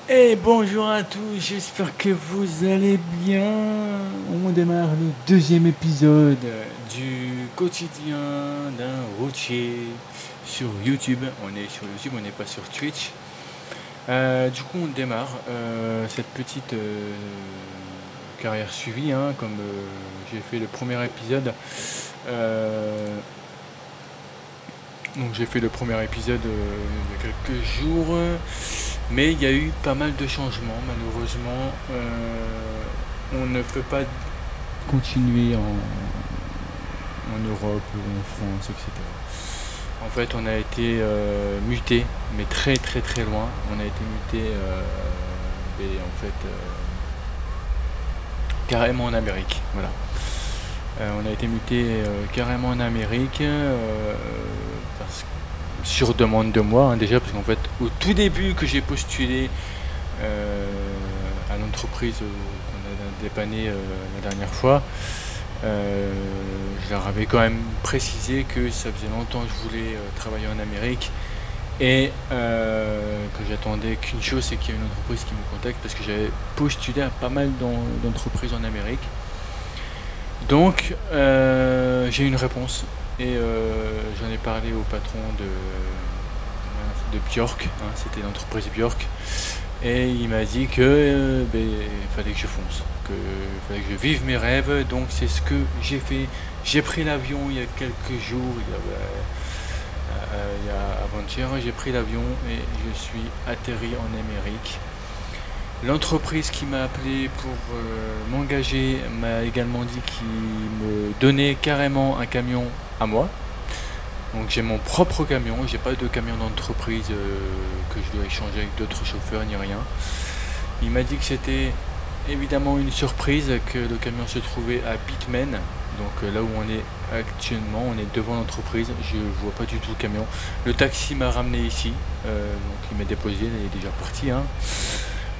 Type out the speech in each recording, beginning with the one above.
Et bonjour à tous, j'espère que vous allez bien. On démarre le deuxième épisode du quotidien d'un routier sur YouTube. On est sur YouTube, on n'est pas sur Twitch. Du coup, on démarre cette petite carrière suivie, hein, comme j'ai fait le premier épisode. Donc j'ai fait le premier épisode il y a quelques jours, mais il y a eu pas mal de changements. Malheureusement, on ne peut pas continuer en Europe ou en France, etc. En fait, on a été muté, mais très très très loin. On a été muté, et en fait, carrément en Amérique. Voilà. On a été muté carrément en Amérique, sur demande de moi, hein, déjà, parce qu'en fait, au tout début que j'ai postulé à l'entreprise qu'on a dépanné la dernière fois, je leur avais quand même précisé que ça faisait longtemps que je voulais travailler en Amérique et que j'attendais qu'une chose, c'est qu'il y ait une entreprise qui me contacte, parce que j'avais postulé à pas mal d'entreprises en Amérique. Donc j'ai eu une réponse et j'en ai parlé au patron de Björk, hein, c'était l'entreprise Björk, et il m'a dit que il fallait que je fonce, qu'il fallait que je vive mes rêves. Donc c'est ce que j'ai fait. J'ai pris l'avion il y a quelques jours, il y a avant-hier, j'ai pris l'avion et je suis atterri en Amérique. L'entreprise qui m'a appelé pour m'engager m'a également dit qu'il me donnait carrément un camion à moi. Donc j'ai mon propre camion, j'ai pas de camion d'entreprise que je dois échanger avec d'autres chauffeurs ni rien. Il m'a dit que c'était évidemment une surprise, que le camion se trouvait à Pitman, donc là où on est actuellement, on est devant l'entreprise, je vois pas du tout le camion. Le taxi m'a ramené ici, donc il m'a déposé, il est déjà parti, hein.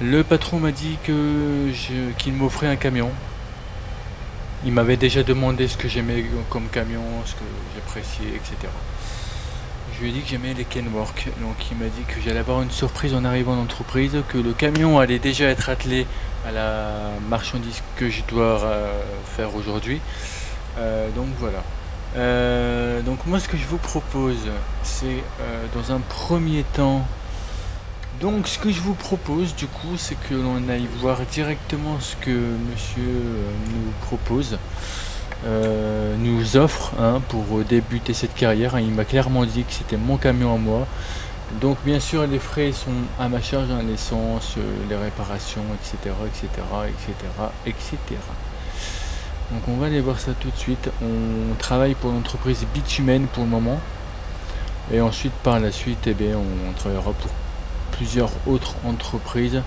Le patron m'a dit qu'il m'offrait un camion. Il m'avait déjà demandé ce que j'aimais comme camion, ce que j'appréciais, etc. Je lui ai dit que j'aimais les Kenworth. Donc il m'a dit que j'allais avoir une surprise en arrivant en entreprise, que le camion allait déjà être attelé à la marchandise que je dois faire aujourd'hui. Donc voilà. Donc moi, ce que je vous propose, c'est dans un premier temps... Donc ce que je vous propose du coup, c'est que l'on aille voir directement ce que monsieur nous propose, nous offre, hein, pour débuter cette carrière, hein. Il m'a clairement dit que c'était mon camion à moi. Donc bien sûr les frais sont à ma charge, hein, l'essence, les réparations, etc. etc. etc. etc. Donc on va aller voir ça tout de suite. On travaille pour l'entreprise Bitumen pour le moment. Et ensuite par la suite, eh bien, on travaillera pour plusieurs autres entreprises,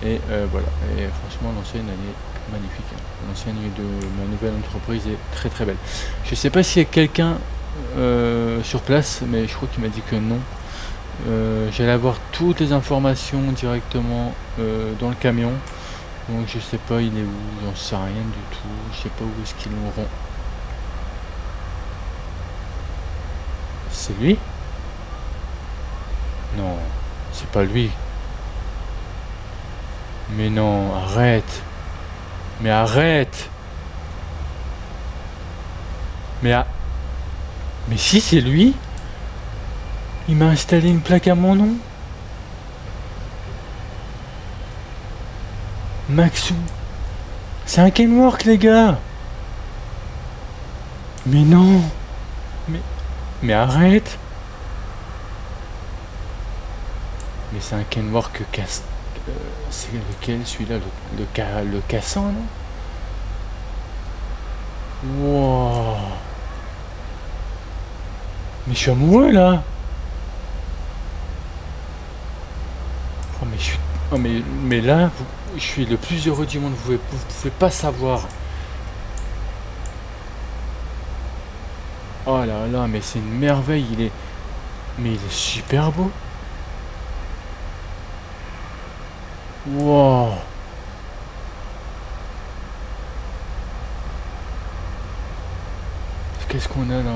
et voilà. Et franchement, l'enseigne elle est magnifique, hein. L'enseigne de ma nouvelle entreprise est très très belle. Je sais pas s'il y a quelqu'un sur place, mais je crois qu'il m'a dit que non. J'allais avoir toutes les informations directement dans le camion, donc je sais pas il est où, j'en sais rien du tout, je sais pas où est-ce qu'ils l'auront. C'est lui? Non, c'est pas lui. Mais non, arrête. Mais arrête. Mais si, c'est lui. Il m'a installé une plaque à mon nom. Maxou. C'est un Kenworth, les gars. Mais non. Mais arrête. Mais c'est un Kenworth que casse. C'est lequel, celui-là, le cassant, non? Wow. Mais je suis amoureux là. Oh mais je suis. Oh mais là, je suis le plus heureux du monde. Vous pouvez pas savoir. Oh là là, mais c'est une merveille. Mais il est super beau. Wow. Qu'est-ce qu'on a là?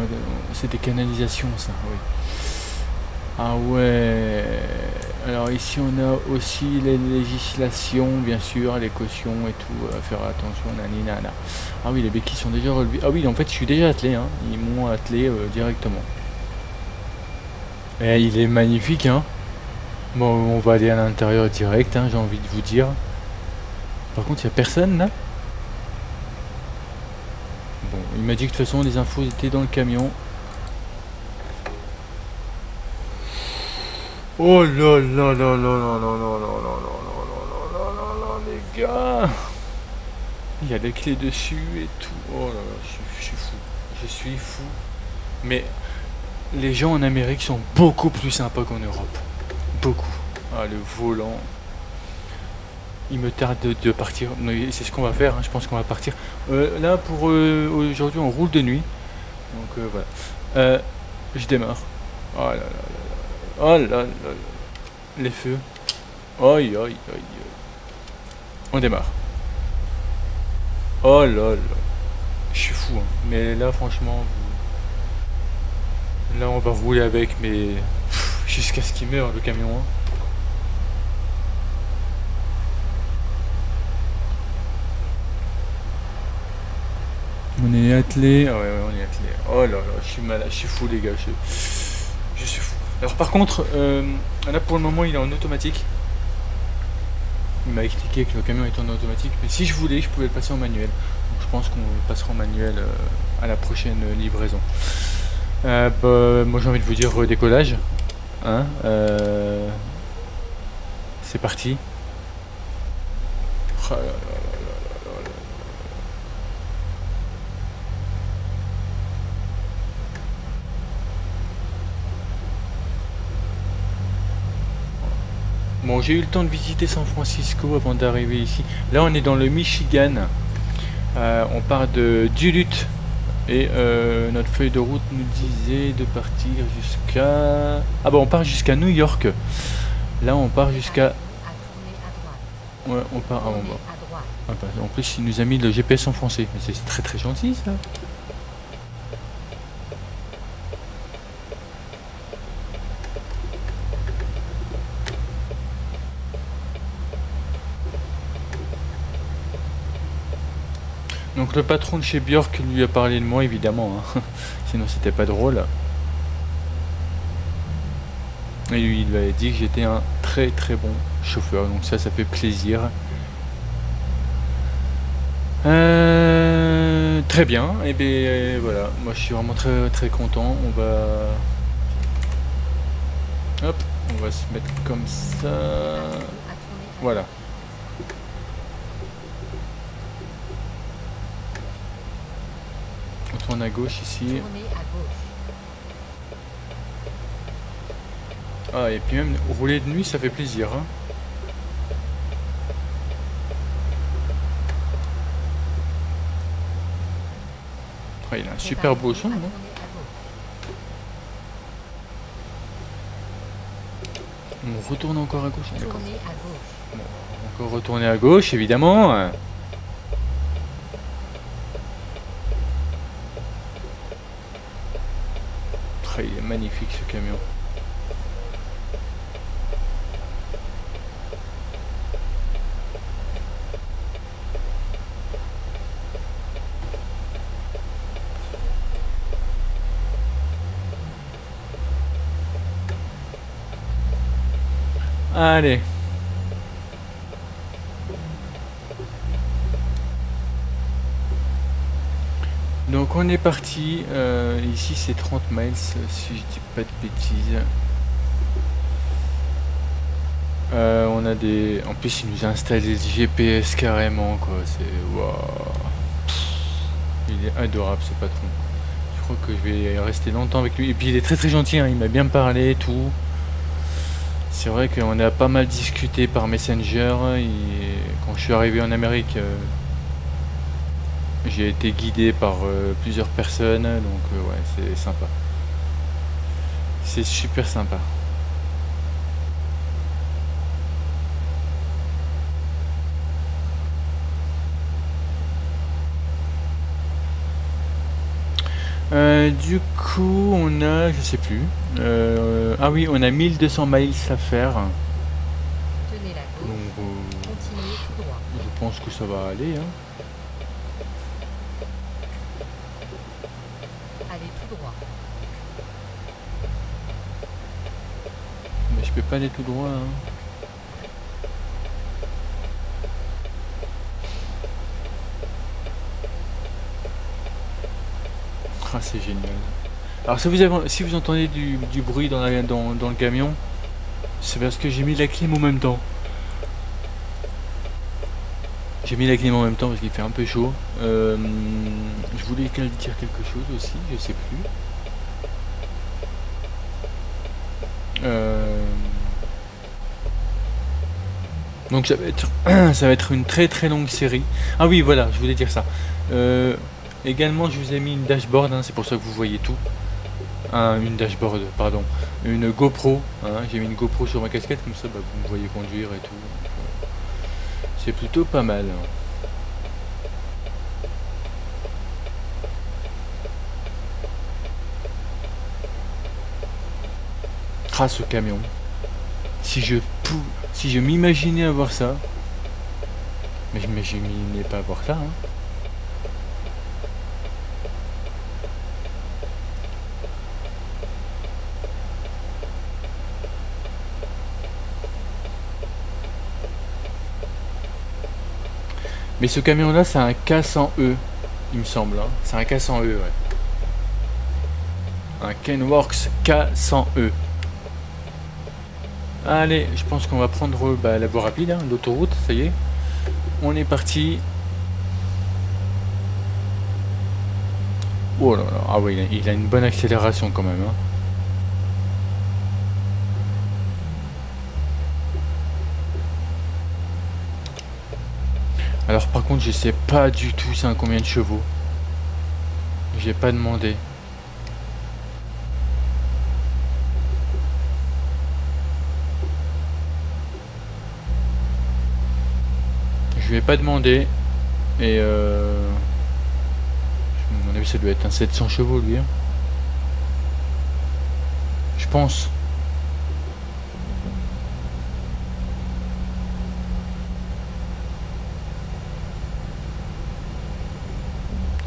C'est des canalisations, ça, oui. Ah ouais. Alors ici on a aussi les législations, bien sûr, les cautions et tout, faire attention, nani nana. Ah oui, les béquilles sont déjà relevées. Ah oui, en fait je suis déjà attelé, hein. Ils m'ont attelé directement. Et il est magnifique, hein. Bon, on va aller à l'intérieur direct, hein, j'ai envie de vous dire. Par contre, il n'y a personne là. Bon, il m'a dit que de toute façon les infos étaient dans le camion. Oh là là là là là là là là là là là là les gars. Il y a les clés dessus et tout. Oh là là, je suis fou. Je suis fou. Mais les gens en Amérique sont beaucoup plus sympas qu'en Europe. Beaucoup. Ah, le volant. Il me tarde de partir. C'est ce qu'on va faire, hein. Je pense qu'on va partir. Là, pour aujourd'hui, on roule de nuit. Donc voilà. Je démarre. Oh là là là là. Oh là là là. Les feux. Aïe aïe aïe aïe. On démarre. Oh là là. Je suis fou, hein. Mais là, franchement, là, on va rouler avec, mais jusqu'à ce qu'il meure, le camion, hein. On est attelé. Ah ouais, on est attelé. Oh là là, je suis malade, je suis fou, les gars. Je suis fou. Alors, par contre, là, pour le moment, il est en automatique. Il m'a expliqué que le camion est en automatique, mais si je voulais, je pouvais le passer en manuel. Donc, je pense qu'on passera en manuel à la prochaine livraison. Bah, moi, j'ai envie de vous dire décollage. Hein, c'est parti. Oh là là là là là là. Bon, j'ai eu le temps de visiter San Francisco avant d'arriver ici. Là, on est dans le Michigan. On part de Duluth. Et notre feuille de route nous disait de partir jusqu'à... Ah bon, on part jusqu'à New York. Là, on part jusqu'à... Ouais, on part... Ah bon, bah. Ah bah, en plus, il nous a mis le GPS en français. Mais c'est très très gentil, ça. Donc le patron de chez Björk lui a parlé de moi, évidemment, hein. Sinon c'était pas drôle. Et lui, il lui a dit que j'étais un très très bon chauffeur, donc ça fait plaisir. Très bien, et bien voilà, moi je suis vraiment très très content. On va... Hop, on va se mettre comme ça. Voilà. On tourne à gauche ici. Ah, et puis même rouler de nuit, ça fait plaisir, hein. Ah, il a un super beau son, non? On retourne encore à gauche, d'accord. Bon, encore retourner à gauche, évidemment. Ah, il est magnifique ce camion. Allez. Donc on est parti. Ici c'est 30 miles si je dis pas de bêtises. On a des... En plus il nous a installé des GPS carrément quoi. C'est... Waouh. Il est adorable ce patron. Je crois que je vais rester longtemps avec lui. Et puis il est très très gentil, hein. Il m'a bien parlé et tout. C'est vrai qu'on a pas mal discuté par Messenger. Et quand je suis arrivé en Amérique, j'ai été guidé par plusieurs personnes. Donc ouais, c'est sympa. C'est super sympa. Du coup, on a, je sais plus. Ah oui, on a 1200 miles à faire. Tenez la gauche. Donc, Continuez tout droit. je pense que ça va aller. Hein. Allez tout droit. Mais je peux pas aller tout droit. Hein. Ah, c'est génial. Alors si vous entendez du bruit dans le camion, c'est parce que j'ai mis la clim en même temps. J'ai mis la clim en même temps parce qu'il fait un peu chaud. Je voulais dire quelque chose aussi, je sais plus. Donc ça va être une très très longue série. Ah oui, voilà, je voulais dire ça. Également, je vous ai mis une dashboard, hein, c'est pour ça que vous voyez tout. Une dashboard, pardon. Une GoPro. Hein, j'ai mis une GoPro sur ma casquette, comme ça bah, vous me voyez conduire et tout. C'est plutôt pas mal. Ah, ce camion. Si je m'imaginais avoir ça. Mais je m'imaginais pas avoir ça. Hein. Mais ce camion là c'est un K100E, il me semble. Hein. C'est un K100E, ouais. Un Kenworks K100E. Allez, je pense qu'on va prendre la voie rapide, hein, l'autoroute, ça y est. On est parti. Oh là là, ah oui, il a une bonne accélération quand même. Hein. Alors par contre je sais pas du tout c'est un combien de chevaux. J'ai pas demandé. Je vais pas demander. Et à mon avis ça doit être un 700 chevaux lui. Hein. Je pense.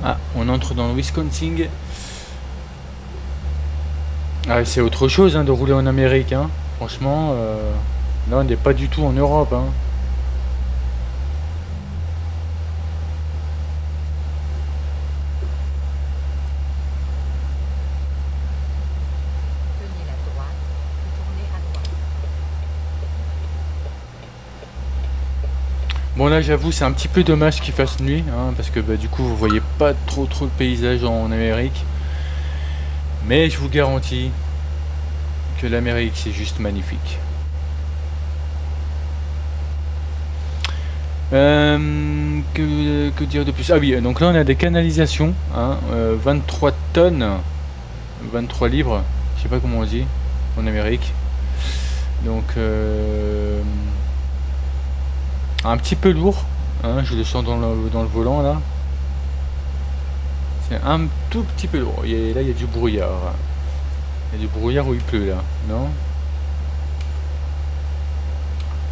Ah, on entre dans le Wisconsin. Ah, c'est autre chose hein, de rouler en Amérique. Hein. Franchement, là on n'est pas du tout en Europe. Hein. Tenez la droite. Tournez à droite. Bon là j'avoue c'est un petit peu dommage qu'il fasse nuit hein, parce que bah, du coup vous voyez pas trop le paysage en Amérique. Mais je vous garantis que l'Amérique c'est juste magnifique. Que dire de plus? Ah oui, donc là on a des canalisations, hein, 23 tonnes, 23 livres, je sais pas comment on dit en Amérique. Donc un petit peu lourd, hein, je le sens dans le volant là. C'est un tout petit peu lourd. Là il y a du brouillard. Il y a du brouillard où il pleut là, non?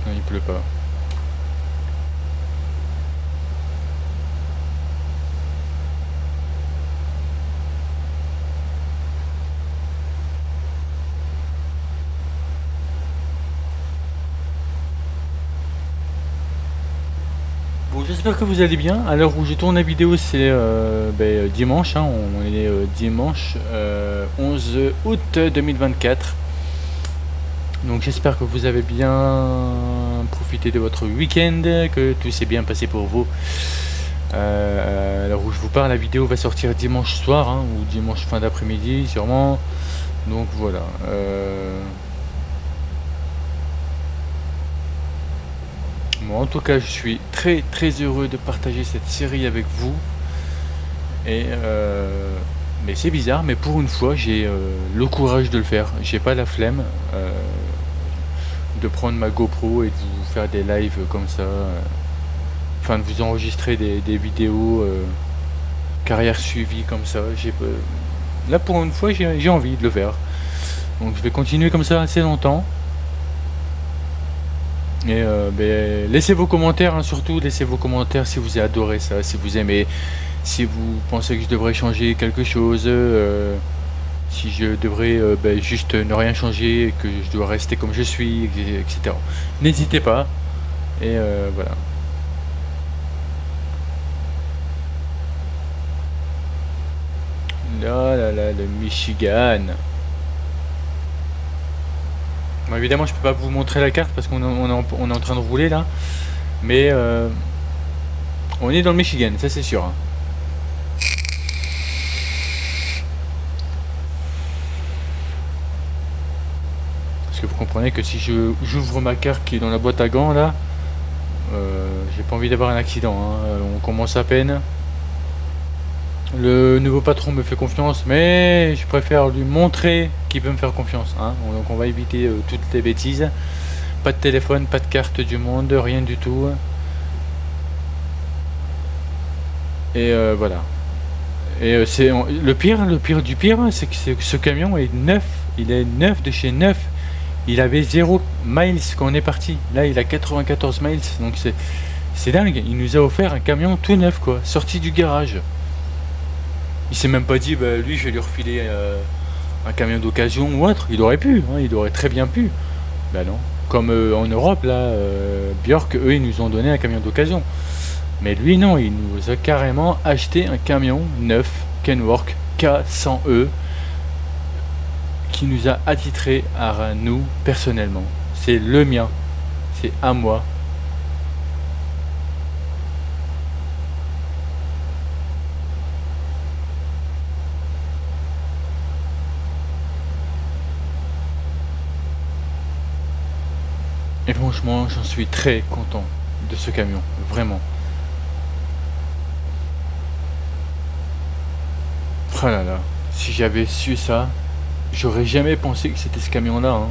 Non, il pleut pas. Bon, j'espère que vous allez bien. À l'heure où je tourne la vidéo, c'est dimanche. Hein, on est dimanche 11 août 2024. Donc j'espère que vous avez bien profité de votre week-end, que tout s'est bien passé pour vous. À l'heure où je vous parle, la vidéo va sortir dimanche soir hein, ou dimanche fin d'après-midi sûrement. Donc voilà. Bon, en tout cas, je suis très heureux de partager cette série avec vous. Et mais c'est bizarre, mais pour une fois, j'ai le courage de le faire. J'ai pas la flemme de prendre ma GoPro et de vous faire des lives comme ça. Enfin, de vous enregistrer des vidéos carrière suivie comme ça. Là, pour une fois, j'ai envie de le faire. Donc, je vais continuer comme ça assez longtemps. Et laissez vos commentaires, hein, surtout laissez vos commentaires si vous avez adoré ça, si vous aimez, si vous pensez que je devrais changer quelque chose, si je devrais juste ne rien changer, et que je dois rester comme je suis, etc. N'hésitez pas. Et voilà. Là, là, là, le Michigan. Bon, évidemment, je peux pas vous montrer la carte parce qu'on est en train de rouler là. Mais on est dans le Michigan, ça c'est sûr, hein. Parce que vous comprenez que si j'ouvre ma carte qui est dans la boîte à gants là, j'ai pas envie d'avoir un accident, hein. On commence à peine. Le nouveau patron me fait confiance, mais je préfère lui montrer qu'il peut me faire confiance, hein. Donc on va éviter toutes les bêtises. Pas de téléphone, pas de carte du monde, rien du tout. Et voilà. Et c'est le pire du pire, c'est que ce camion est neuf. Il est neuf de chez neuf. Il avait 0 miles quand on est parti. Là, il a 94 miles. Donc c'est dingue. Il nous a offert un camion tout neuf, quoi, sorti du garage. Il s'est même pas dit, bah, lui, je vais lui refiler un camion d'occasion ou autre. Il aurait pu, hein, il aurait très bien pu. Bah non. Comme en Europe, là, Björk, eux, ils nous ont donné un camion d'occasion. Mais lui, non, il nous a carrément acheté un camion neuf, Kenworth K100E, qui nous a attitré à nous, personnellement. C'est le mien. C'est à moi. Et franchement, j'en suis très content de ce camion, vraiment. Oh là là, si j'avais su ça, j'aurais jamais pensé que c'était ce camion-là, hein.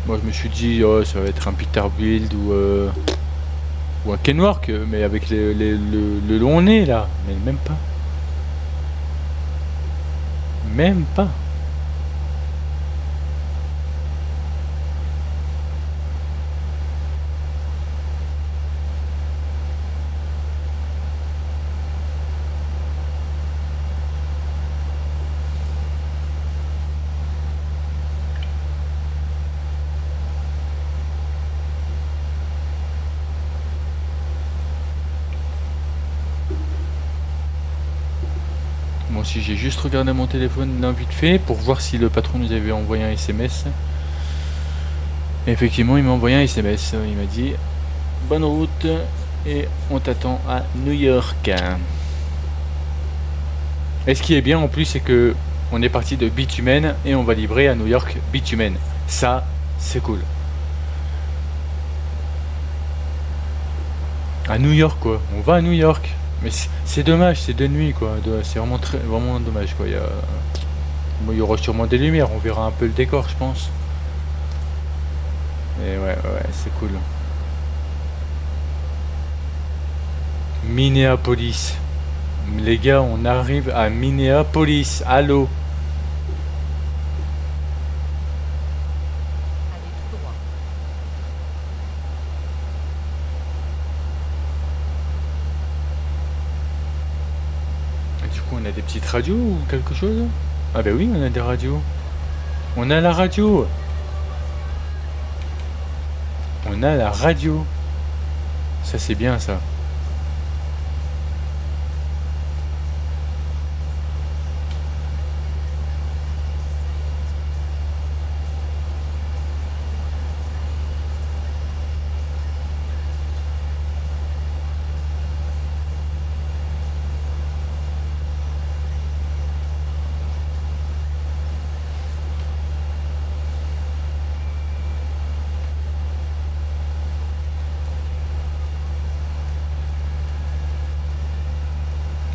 Moi, je me suis dit, oh, ça va être un Peterbilt ou un Kenworth, mais avec le long nez là, mais même pas. Même pas. Moi aussi, j'ai juste regardé mon téléphone là vite fait pour voir si le patron nous avait envoyé un SMS. Et effectivement, il m'a envoyé un SMS. Il m'a dit bonne route et on t'attend à New York. Et ce qui est bien en plus, c'est que on est parti de Bitumen et on va livrer à New York Bitumen. Ça, c'est cool. À New York, quoi. On va à New York. Mais c'est dommage, c'est de nuit, quoi. C'est vraiment vraiment dommage, quoi. Bon, il y aura sûrement des lumières, on verra un peu le décor, je pense. Et ouais, c'est cool. Minneapolis. Les gars, on arrive à Minneapolis. Allô? Allez tout droit. Et du coup, on a des petites radios ou quelque chose? Ah bah oui, on a des radios. On a la radio. On a la radio. Ça, c'est bien, ça.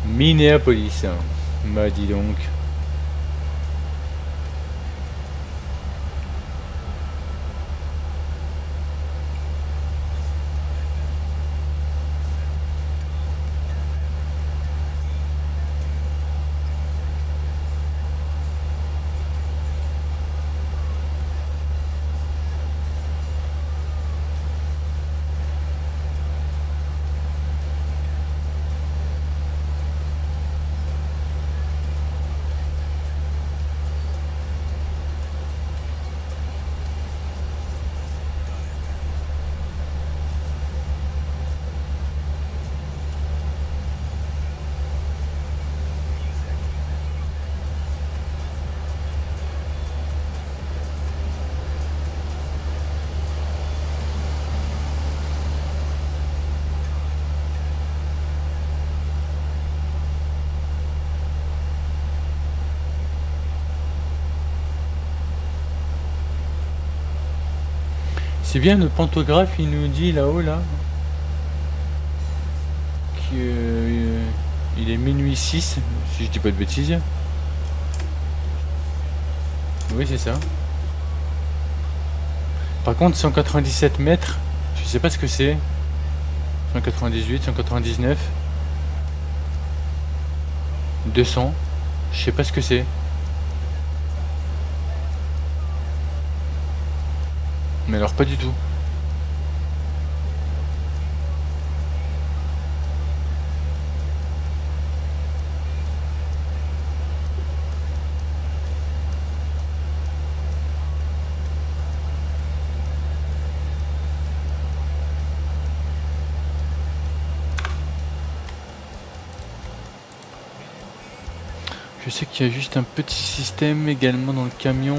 Minneapolis. Bah dis donc. C'est bien le pantographe, il nous dit là-haut là qu'il est minuit 6, si je dis pas de bêtises. Oui, c'est ça. Par contre, 197 mètres, je sais pas ce que c'est. 198, 199, 200, je sais pas ce que c'est. Mais alors pas du tout. Je sais qu'il y a juste un petit système également dans le camion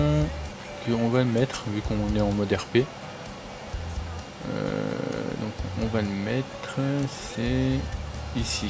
qu'on va le mettre vu qu'on est en mode RP. Donc on va le mettre, c'est ici.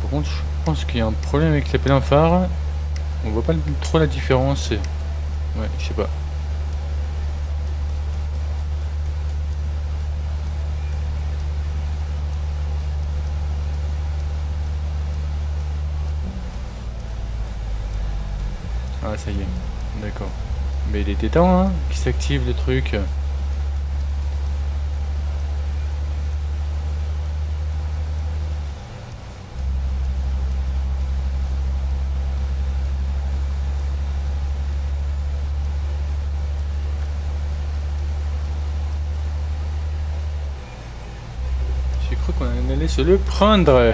Par contre, je pense qu'il y a un problème avec les pleins phares. On voit pas trop la différence. Ouais, je sais pas. Ah, ça y est. D'accord. Mais il était temps, hein, qu'il s'active le truc. J'ai cru qu'on allait se le prendre.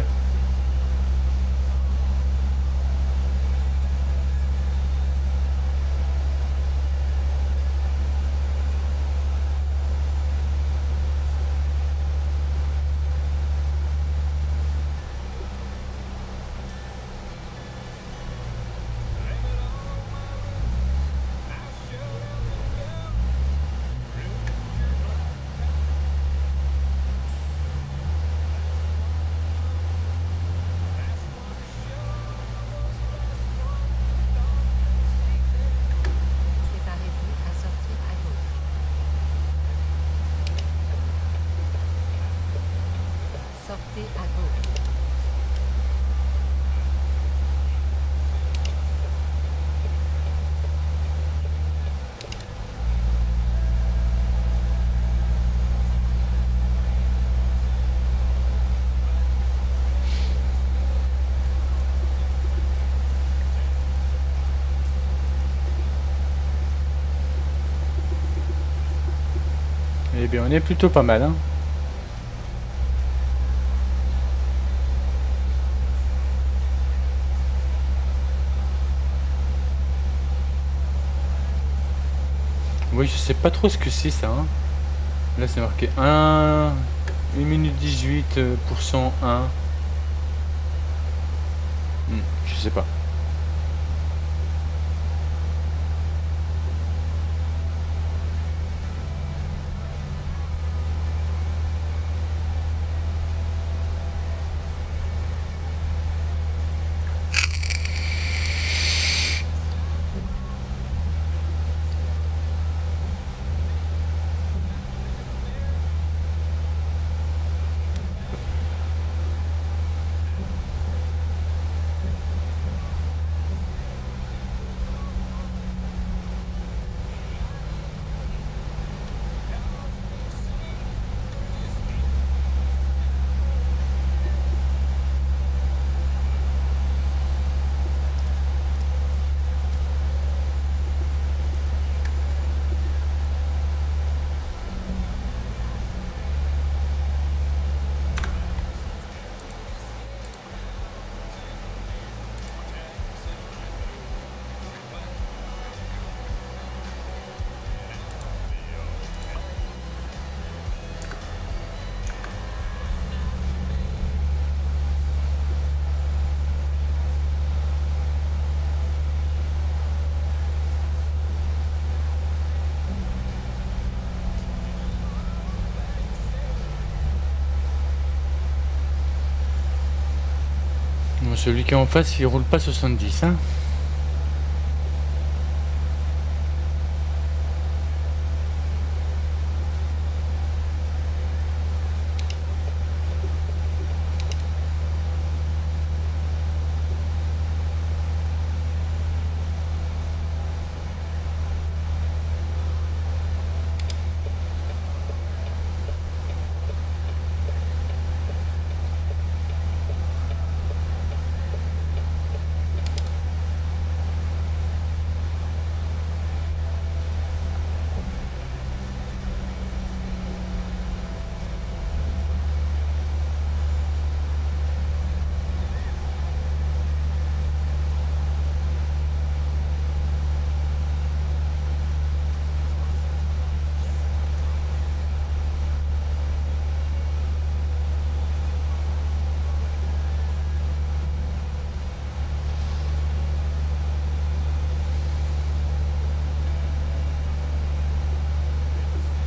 Préparez-vous à sortir à gauche. Sortez à gauche. Eh bien, on est plutôt pas mal, hein. Oui, je sais pas trop ce que c'est ça, hein. Là, c'est marqué 1 minute 18 pour 101. Je sais pas. Celui qui est en face, il roule pas 70, hein.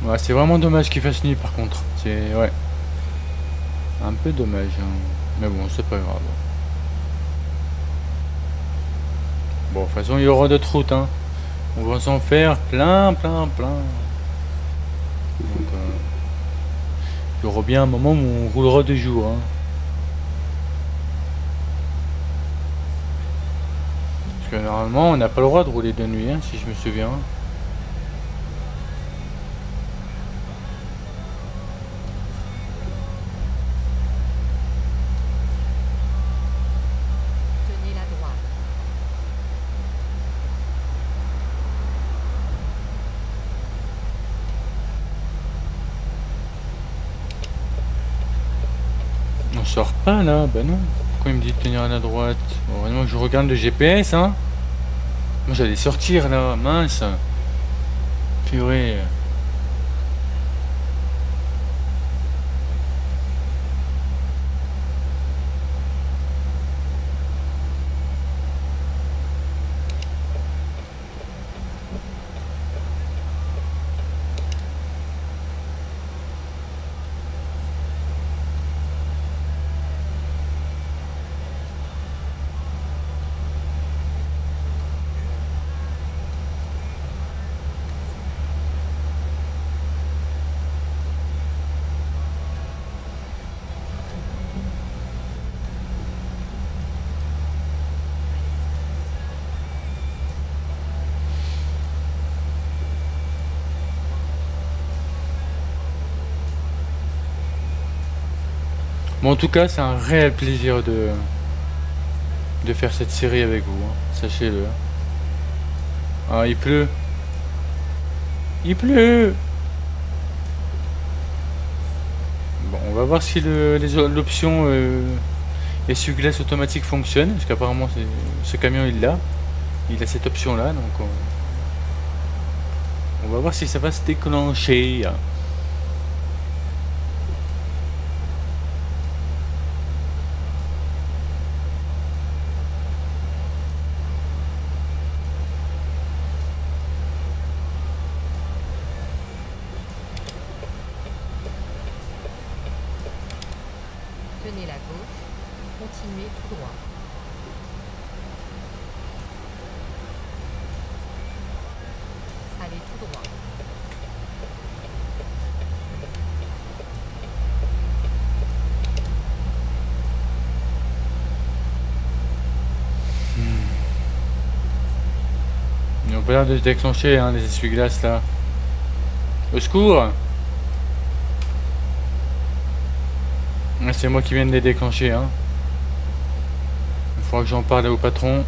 Ouais, c'est vraiment dommage qu'il fasse nuit par contre. C'est ouais. Un peu dommage, hein. Mais bon, c'est pas grave. Bon, de toute façon, il y aura d'autres routes, hein. On va s'en faire plein. Donc, il y aura bien un moment où on roulera de jour, hein. Parce que normalement, on n'a pas le droit de rouler de nuit, hein, si je me souviens. Tenez la droite. On sort pas là, bah non. Pourquoi il me dit de tenir à la droite? Bon, vraiment, je regarde le GPS, hein. Moi j'allais sortir là, mince. Purée. Bon, en tout cas, c'est un réel plaisir de faire cette série avec vous, hein. Sachez-le. Ah, il pleut. Il pleut. Bon, on va voir si l'option essuie-glace automatique fonctionne. Parce qu'apparemment, ce camion, il l'a. Il a cette option-là. Donc, on va voir si ça va se déclencher. Tenez la gauche. Continuez tout droit. Allez tout droit. Ils ont pas l'air de se déclencher, hein, les essuie-glaces là. Au secours! Ah, c'est moi qui viens de les déclencher, hein. Il faudra que j'en parle au patron.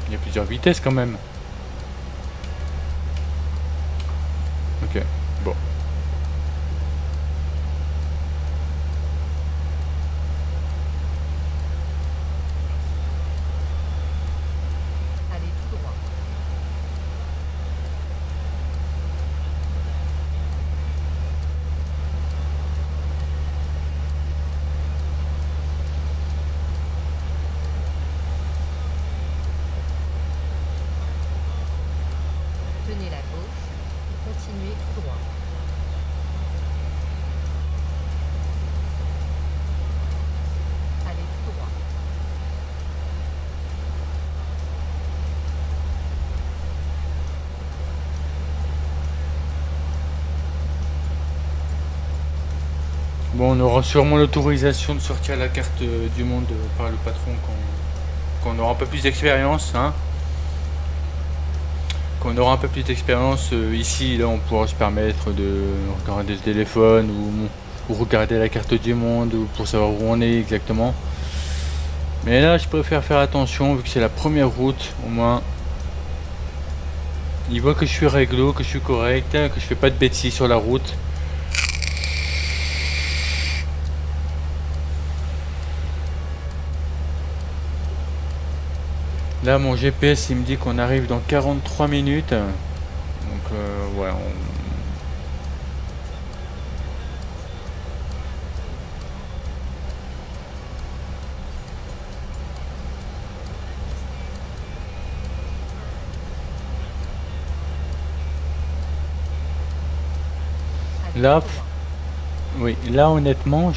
Il y a plusieurs vitesses quand même. Ok, bon. Allez tout droit. Tenez la gauche et continuez tout droit. Bon, on aura sûrement l'autorisation de sortir la carte du monde par le patron quand on aura un peu plus d'expérience, hein. Quand on aura un peu plus d'expérience, ici, là, on pourra se permettre de regarder le téléphone ou regarder la carte du monde ou pour savoir où on est exactement. Mais là, je préfère faire attention vu que c'est la première route, au moins. Il voit que je suis réglo, que je suis correct, que je fais pas de bêtises sur la route. Là, mon GPS, il me dit qu'on arrive dans 43 minutes. Donc, ouais, là, oui, là, honnêtement,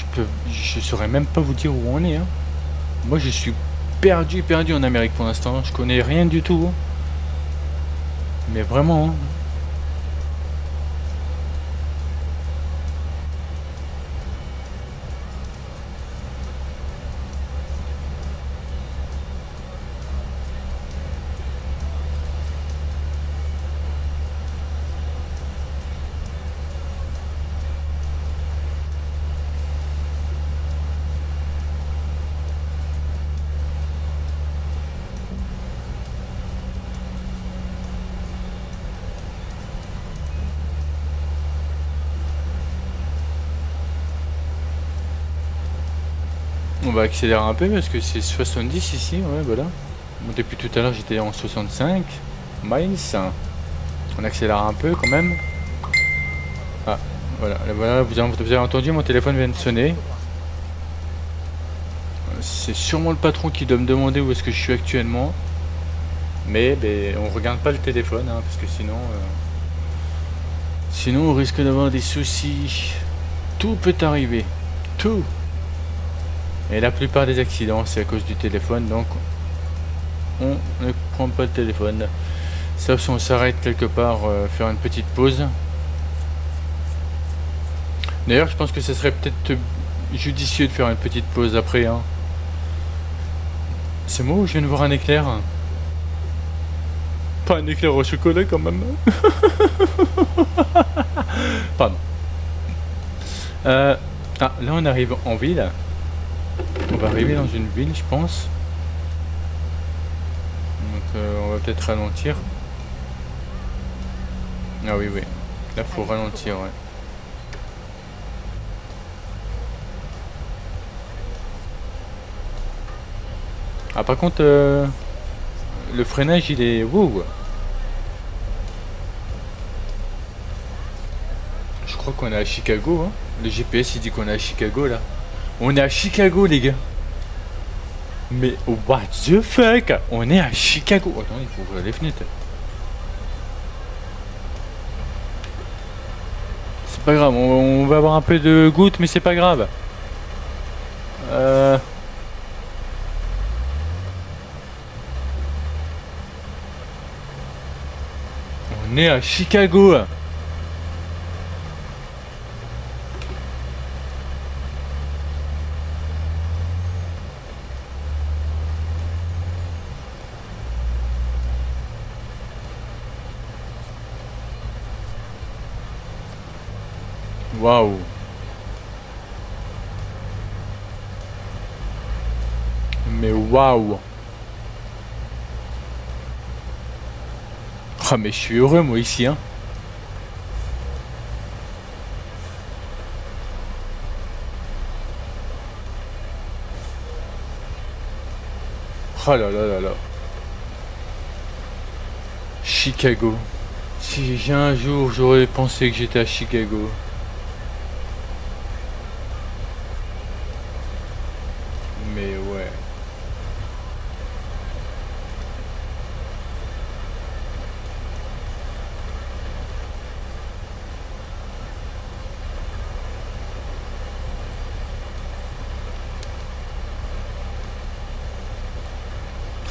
je saurais même pas vous dire où on est, hein. Moi, je suis perdu en Amérique pour l'instant. Je connais rien du tout, hein. Mais vraiment, hein. On va accélérer un peu parce que c'est 70 ici, ouais, voilà. Bon, depuis tout à l'heure, j'étais en 65 miles. On accélère un peu quand même. Ah, voilà, voilà, vous avez entendu, mon téléphone vient de sonner. C'est sûrement le patron qui doit me demander où est-ce que je suis actuellement. Mais on regarde pas le téléphone, hein, parce que sinon on risque d'avoir des soucis. Tout peut arriver. Tout. Et la plupart des accidents, c'est à cause du téléphone, donc on ne prend pas le téléphone. Sauf si on s'arrête quelque part, faire une petite pause. D'ailleurs, je pense que ce serait peut-être judicieux de faire une petite pause après, hein. C'est moi ou je viens de voir un éclair? Pas un éclair au chocolat quand même. Pardon. Ah, là on arrive en ville. On va arriver dans une ville, je pense. Donc on va peut-être ralentir. Ah oui, oui. Là, faut ralentir, ouais. Ah, par contre, le freinage, il est... Wow. Je crois qu'on est à Chicago, hein. Le GPS, il dit qu'on est à Chicago, là. On est à Chicago, les gars. Mais what the fuck? On est à Chicago. Attends, il faut ouvrir les fenêtres. C'est pas grave, on va avoir un peu de goutte, mais c'est pas grave. On est à Chicago. Waouh. Mais waouh. Ah mais je suis heureux moi ici, hein. Oh là là là là. Chicago. Si j'ai un jour j'aurais pensé que j'étais à Chicago. Mais ouais.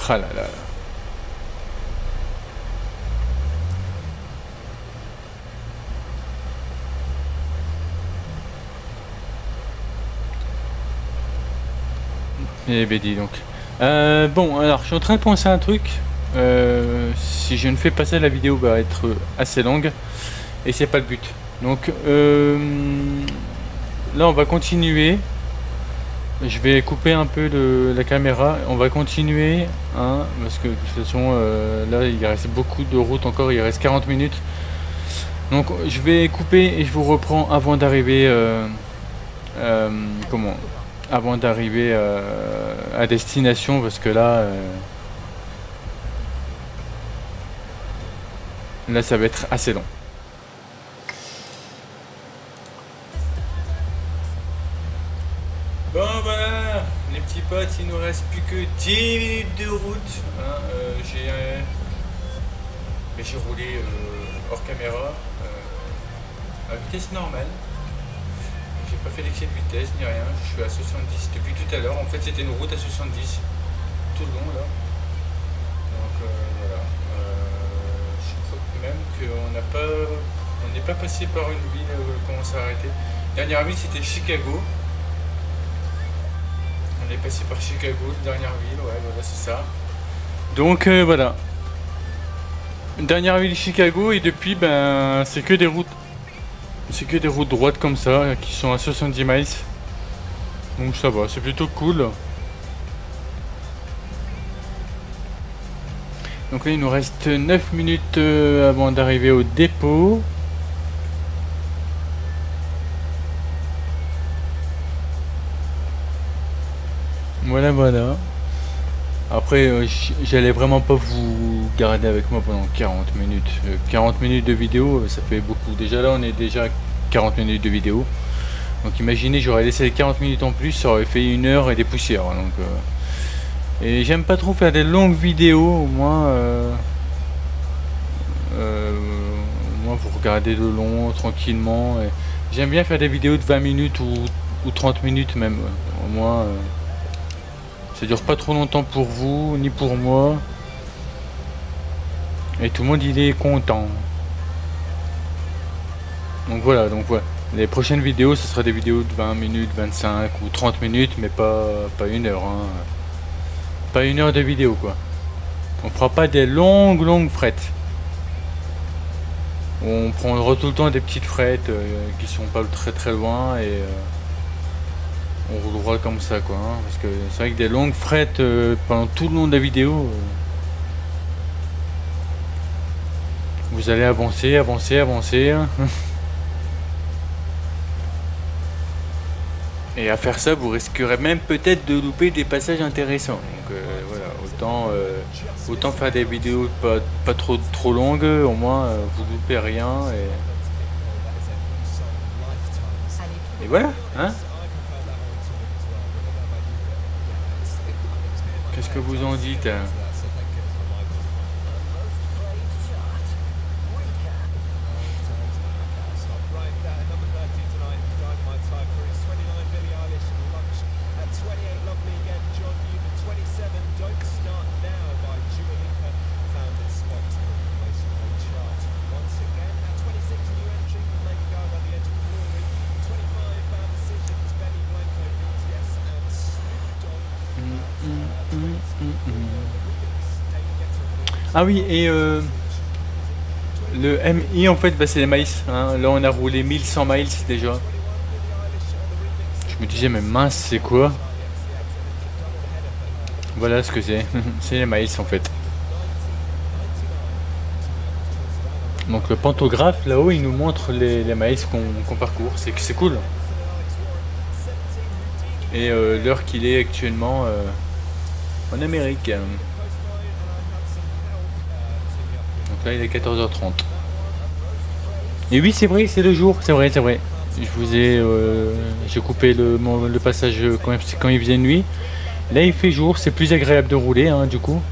Ah là là là. Et ben dis donc. Bon, alors je suis en train de penser à un truc. Si je ne fais pas ça, la vidéo va être assez longue. Et c'est pas le but. Donc là, on va continuer. Je vais couper un peu la caméra. On va continuer. Hein, parce que de toute façon, là, il reste beaucoup de route encore. Il reste 40 minutes. Donc je vais couper et je vous reprends avant d'arriver. Comment avant d'arriver à destination, parce que là ça va être assez long. Bon voilà les petits potes, il nous reste plus que 10 minutes de route, hein. J'ai roulé hors caméra à vitesse normale. J'ai pas fait d'excès de vitesse ni rien, je suis à 70 depuis tout à l'heure. En fait c'était une route à 70 tout le long là. Donc voilà. Je crois même on n'est pas passé par une ville quand on s'est arrêté. Dernière ville c'était Chicago. On est passé par Chicago, dernière ville, ouais voilà c'est ça. Donc voilà. Dernière ville Chicago, et depuis ben c'est que des routes. C'est que des routes droites comme ça, qui sont à 70 miles. Donc ça va, c'est plutôt cool. Donc là il nous reste 9 minutes avant d'arriver au dépôt. Voilà voilà. Après j'allais vraiment pas vous garder avec moi pendant 40 minutes. 40 minutes de vidéo, ça fait beaucoup. Déjà là on est déjà à 40 minutes de vidéo. Donc imaginez, j'aurais laissé les 40 minutes en plus, ça aurait fait 1 heure et des poussières. Donc, et j'aime pas trop faire des longues vidéos, au moins vous regardez le long tranquillement. J'aime bien faire des vidéos de 20 minutes ou 30 minutes même. Au moins ça dure pas trop longtemps pour vous ni pour moi. Et tout le monde il est content. Donc voilà, les prochaines vidéos ce sera des vidéos de 20 minutes, 25 ou 30 minutes, mais pas 1 heure, hein. Pas 1 heure de vidéo quoi. On fera pas des longues frettes. On prendra tout le temps des petites frettes qui sont pas très loin, et on roulera comme ça quoi, hein, parce que c'est vrai que des longues frettes pendant tout le long de la vidéo, vous allez avancer hein. Et à faire ça, vous risquerez même peut-être de louper des passages intéressants. Donc voilà, autant faire des vidéos pas trop longues, au moins vous loupez rien, et voilà, hein. Qu'est-ce que vous en dites, hein? Ah oui, et le MI en fait, bah, c'est les miles, hein. Là on a roulé 1100 miles déjà. Je me disais mais mince, c'est quoi? Voilà ce que c'est. C'est les miles en fait. Donc le pantographe là-haut il nous montre les miles qu'on parcourt. C'est cool. Et l'heure qu'il est actuellement en Amérique. Donc là il est 14h30. Et oui c'est vrai, c'est le jour, c'est vrai. Je vous ai j'ai coupé le passage quand il faisait nuit. Là il fait jour, c'est plus agréable de rouler hein, du coup.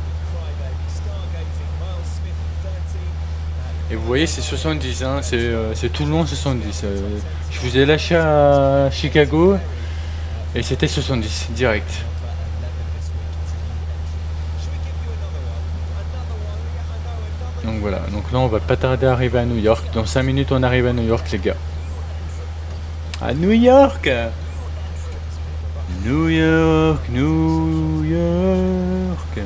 Et vous voyez c'est 70 hein, c'est tout le long 70. Je vous ai lâché à Chicago et c'était 70 direct. Donc voilà, donc là on va pas tarder à arriver à New York. Dans 5 minutes on arrive à New York les gars. À New York. New York, New York.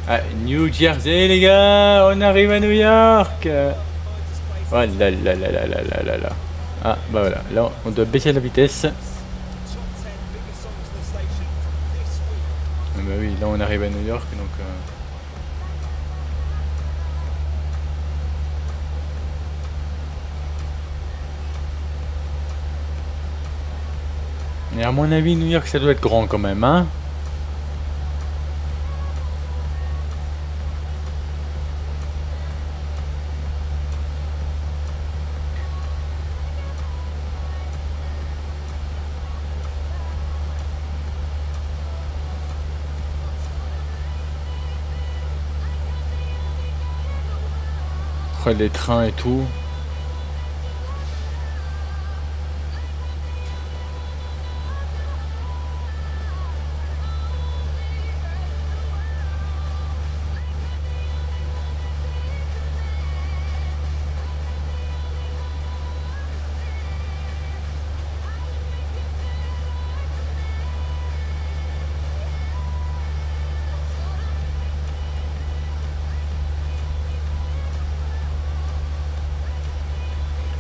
Ah, New Jersey les gars, on arrive à New York. Oh là là là là là là là là. Ah bah voilà, là on doit baisser la vitesse. Ah bah oui, là on arrive à New York donc... Et à mon avis, New York, ça doit être grand quand même, hein. Après les trains et tout.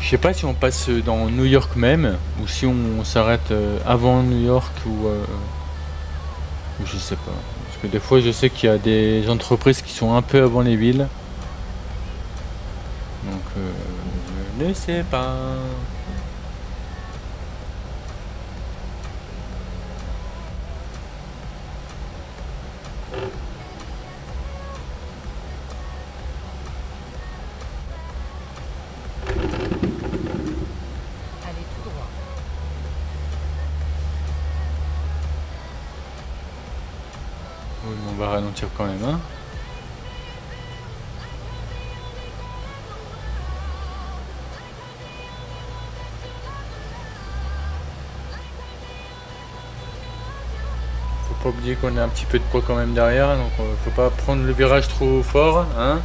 Je sais pas si on passe dans New York même, ou si on s'arrête avant New York, ou je sais pas. Parce que des fois je sais qu'il y a des entreprises qui sont un peu avant les villes. Donc je ne sais pas. Allez tout droit. Oui, mais on va ralentir quand même, hein. Faut pas oublier qu'on a un petit peu de poids quand même derrière, donc faut pas prendre le virage trop fort, hein.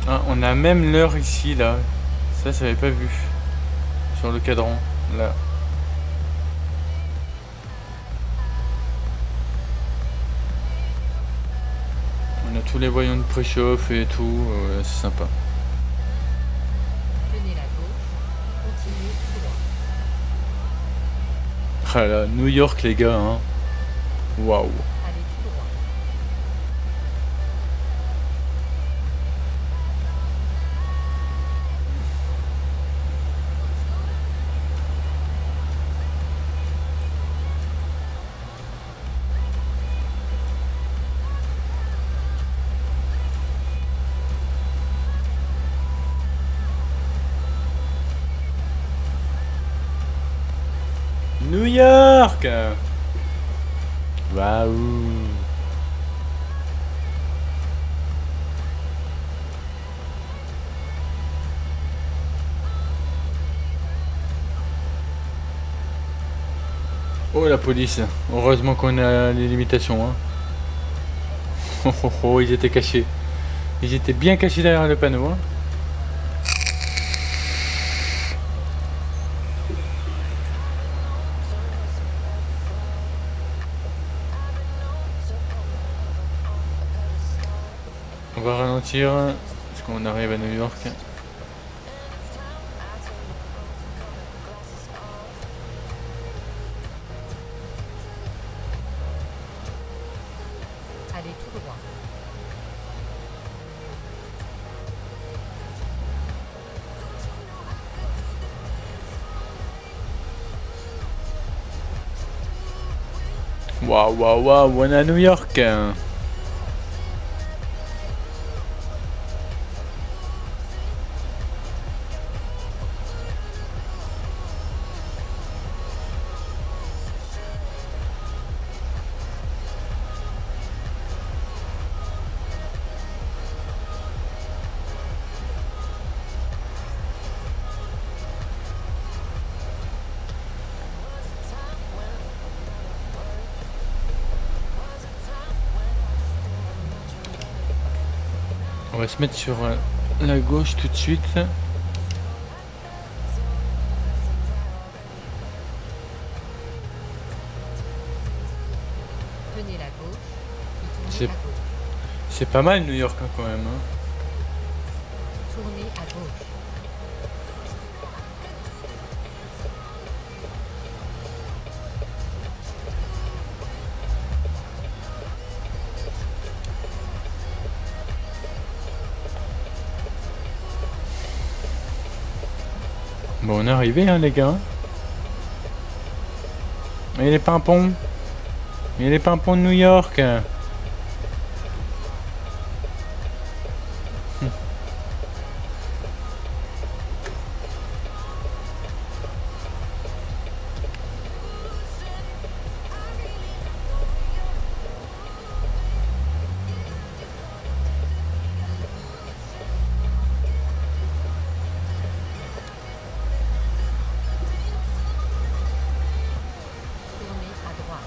Ah, on a même l'heure ici, là. Ça, j'avais pas vu. Sur le cadran, là. On a tous les voyants de préchauffe et tout, c'est sympa. Tenez la gauche. Continuez tout droit. Ah là, New York, les gars, hein. Waouh. Allez tout droit. New York. Waouh. Oh la police, heureusement qu'on a les limitations, hein. Oh, oh, oh, ils étaient cachés. Ils étaient bien cachés derrière le panneau, hein. On va ralentir parce qu'on arrive à New York. Allez tout droit. Waouh, waouh, waouh, on est à New York. va se mettre sur la gauche tout de suite. Tenez la gauche, puis C'est- tournez à gauche. C'est pas mal New York hein, quand même. Hein. Tournez à gauche. Bon, on est arrivé hein, les gars. Mais les pimpons. Mais les pimpons de New York. Tournez à droite.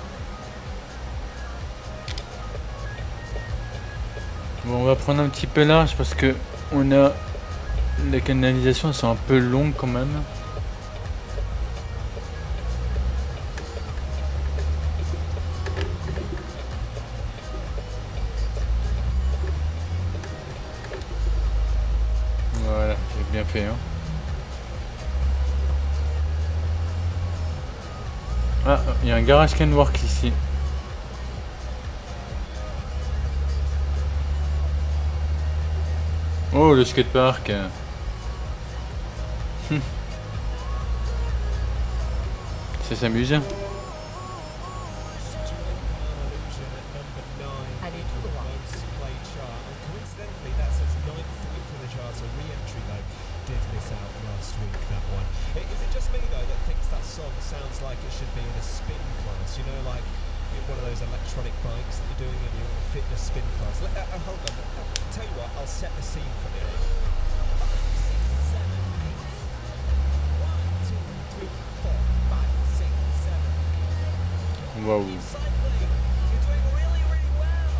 Bon, on va prendre un petit peu large parce que on a les canalisations sont un peu longues quand même. Voilà, j'ai bien fait. Hein. Ah, il y a un garage Kenwork ici. Oh, le skatepark. Ça s'amuse. Allez tout droit. One of those electronic bikes that you're doing in your fitness spin class. Hold on. Tell you what, I'll set the scene for you. 1, 2, 3, 4, 5, 6, 7. Waouh. Cycling. You're doing really, really well.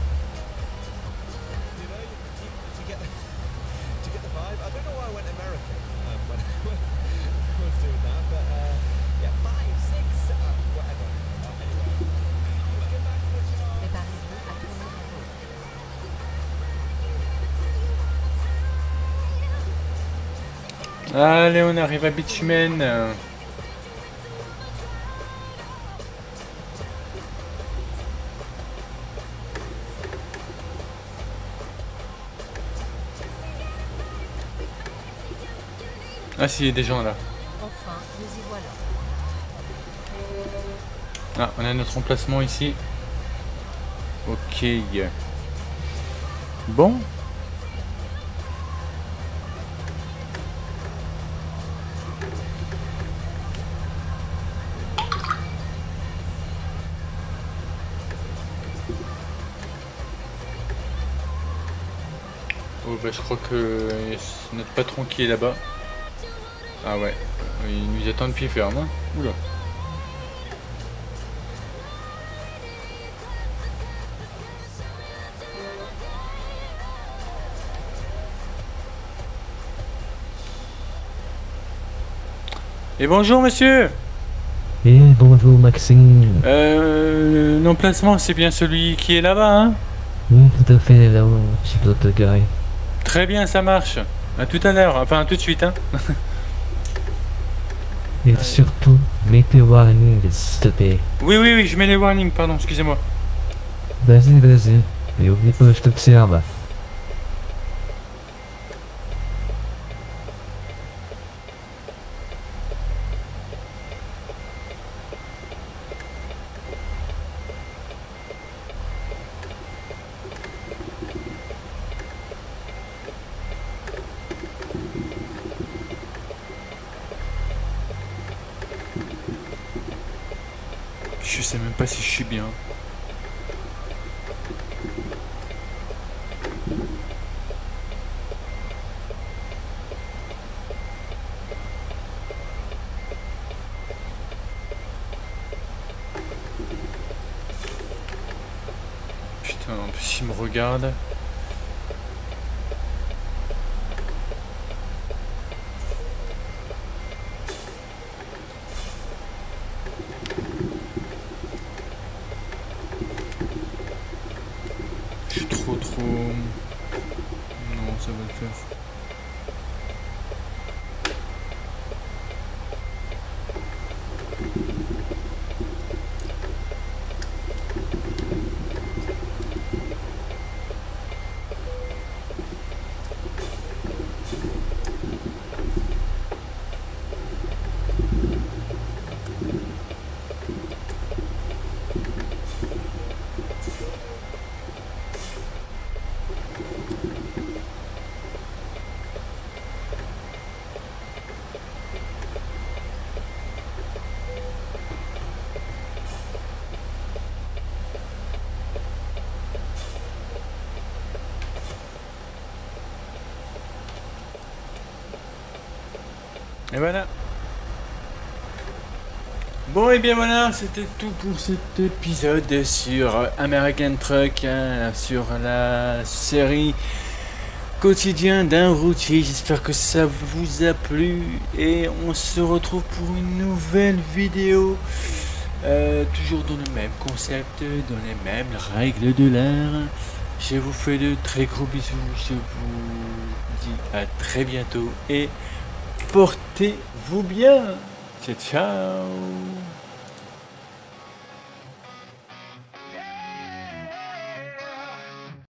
You know, do you get the vibe? I don't know why I went American when I was doing that, but yeah, 5, 6, whatever. Anyway. Get back to the car. Préparez-vous à tourner à gauche. Allez, on arrive à Bitumen. Ah si, il y a des gens là. Enfin, nous y voilà. Ah, on a notre emplacement ici. Ok. Bon. Oh bah je crois que c'est notre patron qui est là-bas. Ah ouais, il nous attend de pied ferme. Hein. Oula. Et bonjour monsieur. Et bonjour Maxime. L'emplacement c'est bien celui qui est là-bas hein. Oui, tout à fait, là où je dois te garer. Très bien, ça marche. À tout à l'heure, enfin tout de suite hein. Et surtout, mets tes warnings, s'il te plaît. Oui, oui, oui, je mets les warnings, pardon, excusez-moi. Vas-y, vas-y. Et oublie pas, je t'observe. Je sais même pas si je suis bien. Putain, en plus il me regarde. trop... Non, ça va le faire. Et voilà. Bon et bien voilà, c'était tout pour cet épisode sur American Truck, hein, sur la série Quotidien d'un routier. J'espère que ça vous a plu et on se retrouve pour une nouvelle vidéo. Toujours dans le même concept, dans les mêmes règles de l'art. Je vous fais de très gros bisous, je vous dis à très bientôt et portez-vous bien. Ciao, ciao.